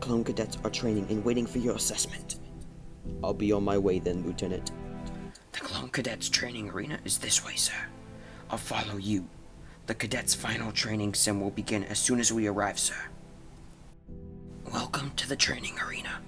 clone cadets are training and waiting for your assessment. I'll be on my way then, Lieutenant. The clone cadets training arena is this way, sir. I'll follow you. The cadets' final training sim will begin as soon as we arrive, sir. Welcome to the training arena.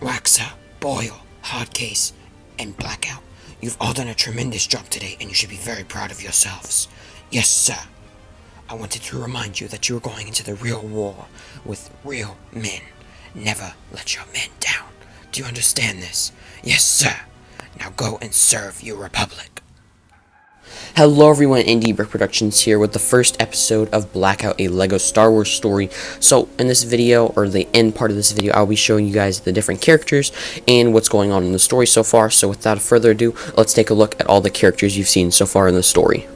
Waxer, Boyle, Hardcase, and Blackout. You've all done a tremendous job today, and you should be very proud of yourselves. Yes, sir. I wanted to remind you that you are going into the real war with real men. Never let your men down. Do you understand this? Yes, sir. Now go and serve your republic. Hello everyone, Indie Brick Productions here with the first episode of Blackout, a LEGO Star Wars story. So in this video, or the end part of this video, I'll be showing you guys the different characters and what's going on in the story so far. So without further ado, let's take a look at all the characters you've seen so far in the story.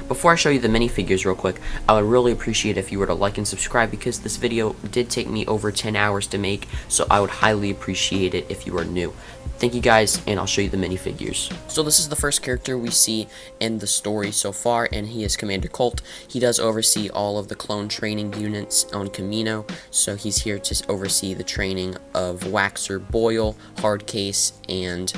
Before I show you the minifigures real quick, I would really appreciate if you were to like and subscribe, because this video did take me over 10 hours to make, so I would highly appreciate it if you are new. Thank you guys, and I'll show you the minifigures. So this is the first character we see in the story so far, and he is Commander Colt. He does oversee all of the clone training units on Kamino, so he's here to oversee the training of Waxer, Boyle, Hardcase, and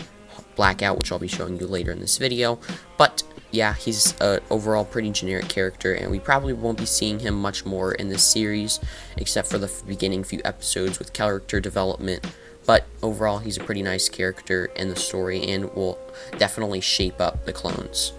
Blackout, which I'll be showing you later in this video. But yeah, he's an overall pretty generic character, and we probably won't be seeing him much more in this series, except for the beginning few episodes with character development. But overall, he's a pretty nice character in the story, and will definitely shape up the clones.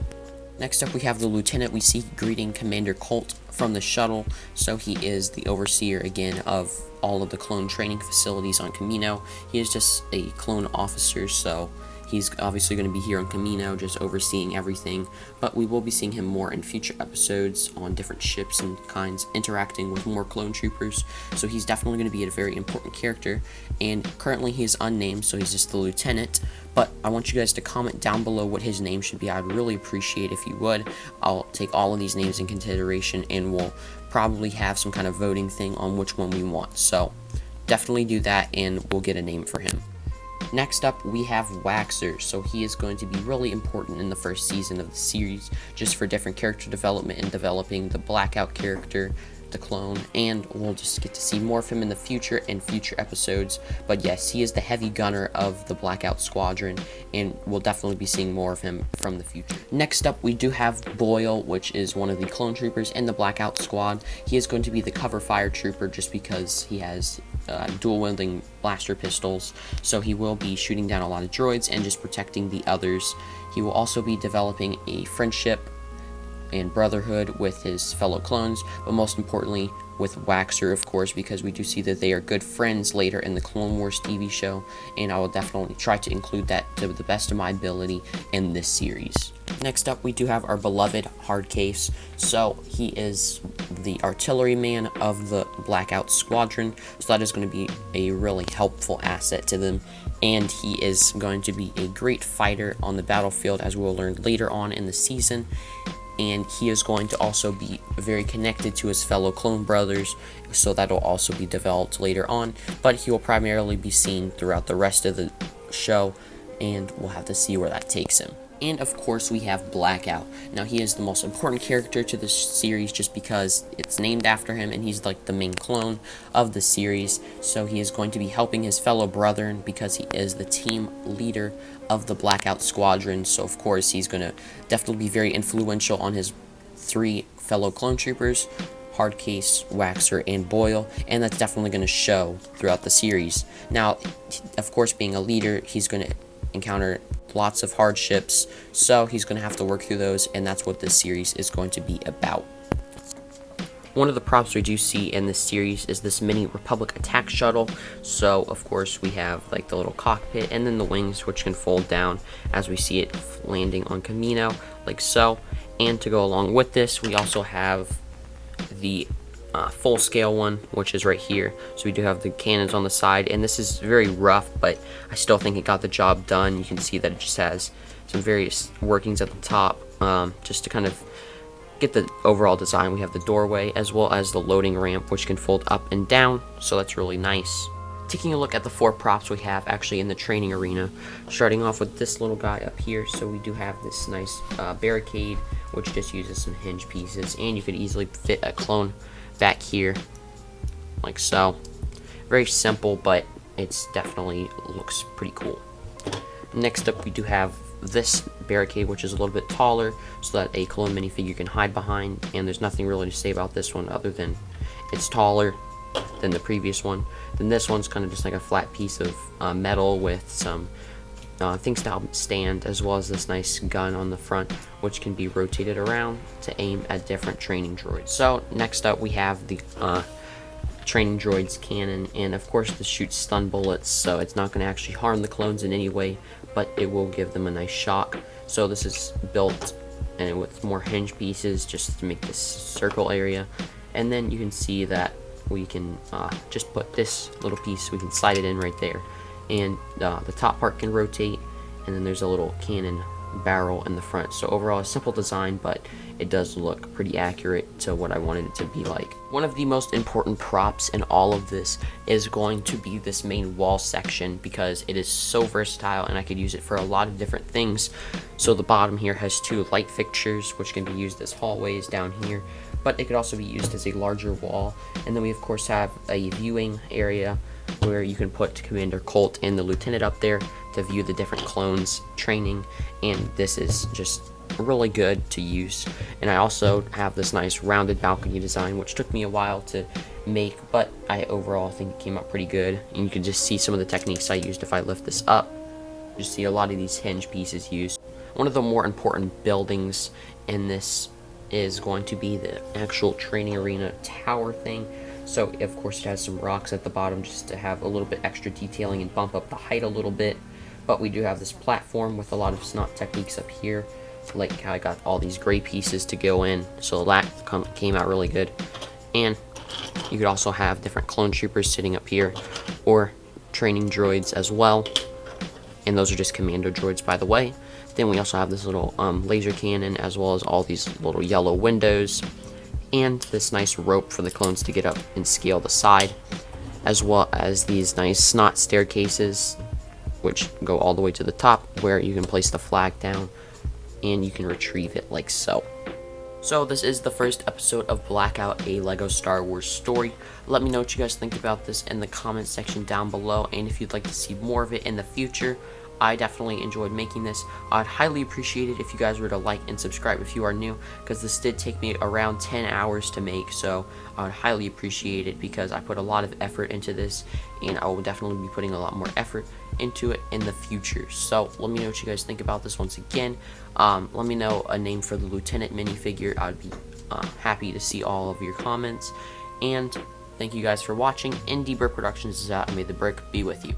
Next up, we have the Lieutenant. We see greeting Commander Colt from the shuttle, so he is the overseer again of all of the clone training facilities on Kamino. He is just a clone officer, so he's obviously going to be here on Kamino, just overseeing everything, but we will be seeing him more in future episodes on different ships and kinds, interacting with more clone troopers, so he's definitely going to be a very important character. And currently he is unnamed, so he's just the Lieutenant, but I want you guys to comment down below what his name should be. I'd really appreciate if you would. I'll take all of these names in consideration, and we'll probably have some kind of voting thing on which one we want, so definitely do that, and we'll get a name for him. Next up, we have Waxer, so he is going to be really important in the first season of the series, just for different character development and developing the Blackout character, the clone, and we'll just get to see more of him in the future episodes. But yes, he is the heavy gunner of the Blackout Squadron, and we'll definitely be seeing more of him from the future. Next up, we do have Boyle, which is one of the clone troopers in the Blackout Squad. He is going to be the cover fire trooper just because he has dual-wielding blaster pistols, so he will be shooting down a lot of droids and just protecting the others. He will also be developing a friendship and brotherhood with his fellow clones, but most importantly with Waxer, of course, because we do see that they are good friends later in the Clone Wars TV show, and I will definitely try to include that to the best of my ability in this series. Next up, we do have our beloved Hardcase. So he is the artilleryman of the Blackout Squadron, so that is going to be a really helpful asset to them, and he is going to be a great fighter on the battlefield, as we'll learn later on in the season. And he is going to also be very connected to his fellow clone brothers, so that will also be developed later on, but he will primarily be seen throughout the rest of the show, and we'll have to see where that takes him. And of course we have Blackout. Now he is the most important character to this series just because it's named after him and he's like the main clone of the series. So he is going to be helping his fellow brethren because he is the team leader of the Blackout Squadron. So of course he's going to definitely be very influential on his 3 fellow clone troopers, Hardcase, Waxer, and Boyle, and that's definitely going to show throughout the series. Now, of course, being a leader, he's going to encounter lots of hardships, so he's going to have to work through those, and that's what this series is going to be about. One of the props we do see in this series is this mini Republic attack shuttle. So, of course, we have like the little cockpit and then the wings, which can fold down as we see it landing on Kamino, like so. And to go along with this, we also have the full scale one, which is right here. So we do have the cannons on the side, and this is very rough, but I still think it got the job done. You can see that it just has some various workings at the top, just to kind of get the overall design. We have the doorway as well as the loading ramp, which can fold up and down, so that's really nice. Taking a look at the 4 props we have actually in the training arena, starting off with this little guy up here. So we do have this nice barricade, which just uses some hinge pieces, and you could easily fit a clone back here, like so. Very simple, but it's definitely looks pretty cool. Next up, we do have this barricade, which is a little bit taller, so that a clone minifigure can hide behind, and there's nothing really to say about this one other than it's taller than the previous one. Then this one's kind of just like a flat piece of metal with some things to help stand, as well as this nice gun on the front, which can be rotated around to aim at different training droids. So next up we have the training droids cannon, and of course this shoots stun bullets, so it's not going to actually harm the clones in any way, but it will give them a nice shock. So this is built and with more hinge pieces just to make this circle area, and then you can see that we can just put this little piece, we can slide it in right there, and the top part can rotate, and then there's a little cannon barrel in the front. So overall a simple design, but it does look pretty accurate to what I wanted it to be like. One of the most important props in all of this is going to be this main wall section, because it is so versatile and I could use it for a lot of different things. So the bottom here has 2 light fixtures, which can be used as hallways down here, but it could also be used as a larger wall. And then we of course have a viewing area where you can put Commander Colt and the Lieutenant up there to view the different clones training, and this is just really good to use. And I also have this nice rounded balcony design, which took me a while to make, but I overall think it came out pretty good. And you can just see some of the techniques I used. If I lift this up, you see a lot of these hinge pieces used. One of the more important buildings in this is going to be the actual training arena tower thing. So of course it has some rocks at the bottom just to have a little bit extra detailing and bump up the height a little bit. But we do have this platform with a lot of snot techniques up here, like how I got all these gray pieces to go in, so that came out really good. And you could also have different clone troopers sitting up here, or training droids as well, and those are just commando droids, by the way. Then we also have this little laser cannon, as well as all these little yellow windows, and this nice rope for the clones to get up and scale the side, as well as these nice snot staircases, which go all the way to the top, where you can place the flag down and you can retrieve it like so. So this is the first episode of Blackout, a LEGO Star Wars story. Let me know what you guys think about this in the comment section down below, and if you'd like to see more of it in the future. I definitely enjoyed making this. I'd highly appreciate it if you guys were to like and subscribe if you are new, because this did take me around 10 hours to make, so I would highly appreciate it, because I put a lot of effort into this, and I will definitely be putting a lot more effort into it in the future. So let me know what you guys think about this once again. Let me know a name for the Lieutenant minifigure. I'd be happy to see all of your comments, and thank you guys for watching. Indie Brick Productions is out, and may the brick be with you.